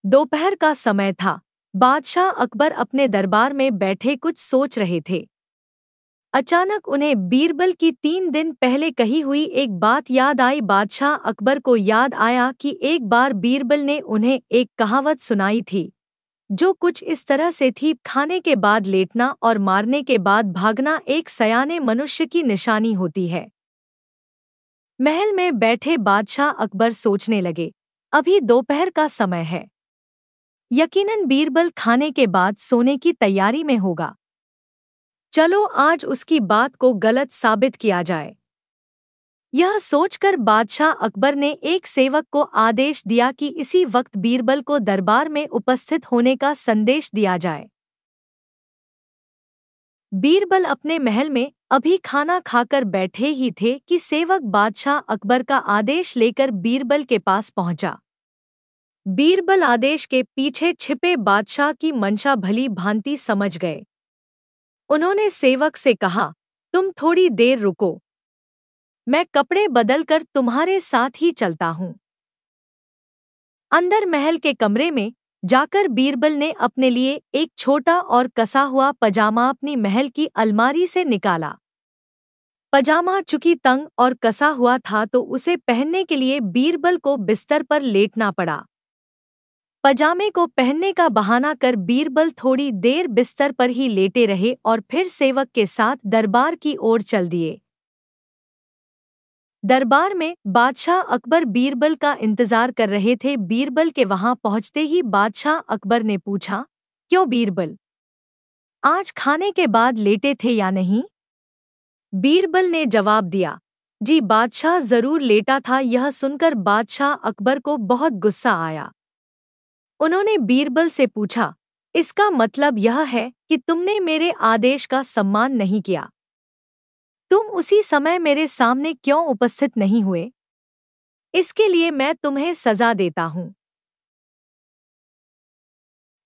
दोपहर का समय था। बादशाह अकबर अपने दरबार में बैठे कुछ सोच रहे थे। अचानक उन्हें बीरबल की 3 दिन पहले कही हुई एक बात याद आई। बादशाह अकबर को याद आया कि एक बार बीरबल ने उन्हें एक कहावत सुनाई थी, जो कुछ इस तरह से थी, खाने के बाद लेटना और मारने के बाद भागना एक सयाने मनुष्य की निशानी होती है। महल में बैठे बादशाह अकबर सोचने लगे, अभी दोपहर का समय है। यकीनन बीरबल खाने के बाद सोने की तैयारी में होगा। चलो आज उसकी बात को गलत साबित किया जाए। यह सोचकर बादशाह अकबर ने एक सेवक को आदेश दिया कि इसी वक्त बीरबल को दरबार में उपस्थित होने का संदेश दिया जाए। बीरबल अपने महल में अभी खाना खाकर बैठे ही थे कि सेवक बादशाह अकबर का आदेश लेकर बीरबल के पास पहुंचा। बीरबल आदेश के पीछे छिपे बादशाह की मंशा भली भांति समझ गए। उन्होंने सेवक से कहा, तुम थोड़ी देर रुको, मैं कपड़े बदलकर तुम्हारे साथ ही चलता हूँ। अंदर महल के कमरे में जाकर बीरबल ने अपने लिए एक छोटा और कसा हुआ पजामा अपनी महल की अलमारी से निकाला। पजामा चूंकि तंग और कसा हुआ था तो उसे पहनने के लिए बीरबल को बिस्तर पर लेटना पड़ा। पजामे को पहनने का बहाना कर बीरबल थोड़ी देर बिस्तर पर ही लेटे रहे और फिर सेवक के साथ दरबार की ओर चल दिए। दरबार में बादशाह अकबर बीरबल का इंतजार कर रहे थे। बीरबल के वहां पहुंचते ही बादशाह अकबर ने पूछा, क्यों बीरबल, आज खाने के बाद लेटे थे या नहीं? बीरबल ने जवाब दिया, जी बादशाह, जरूर लेटा था। यह सुनकर बादशाह अकबर को बहुत गुस्सा आया। उन्होंने बीरबल से पूछा, इसका मतलब यह है कि तुमने मेरे आदेश का सम्मान नहीं किया। तुम उसी समय मेरे सामने क्यों उपस्थित नहीं हुए? इसके लिए मैं तुम्हें सजा देता हूं।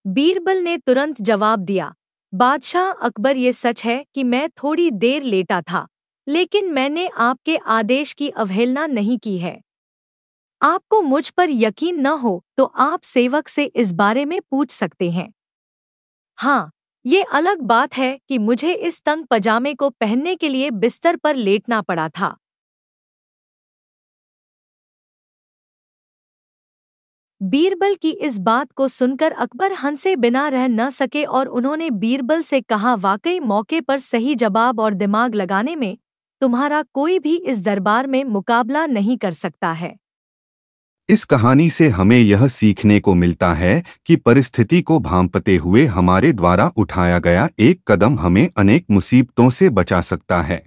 बीरबल ने तुरंत जवाब दिया, बादशाह अकबर, ये सच है कि मैं थोड़ी देर लेटा था, लेकिन मैंने आपके आदेश की अवहेलना नहीं की है। आपको मुझ पर यकीन न हो तो आप सेवक से इस बारे में पूछ सकते हैं। हाँ, ये अलग बात है कि मुझे इस तंग पजामे को पहनने के लिए बिस्तर पर लेटना पड़ा था। बीरबल की इस बात को सुनकर अकबर हंसे बिना रह न सके और उन्होंने बीरबल से कहा, वाकई मौके पर सही जवाब और दिमाग लगाने में तुम्हारा कोई भी इस दरबार में मुकाबला नहीं कर सकता है। इस कहानी से हमें यह सीखने को मिलता है कि परिस्थिति को भांपते हुए हमारे द्वारा उठाया गया एक कदम हमें अनेक मुसीबतों से बचा सकता है।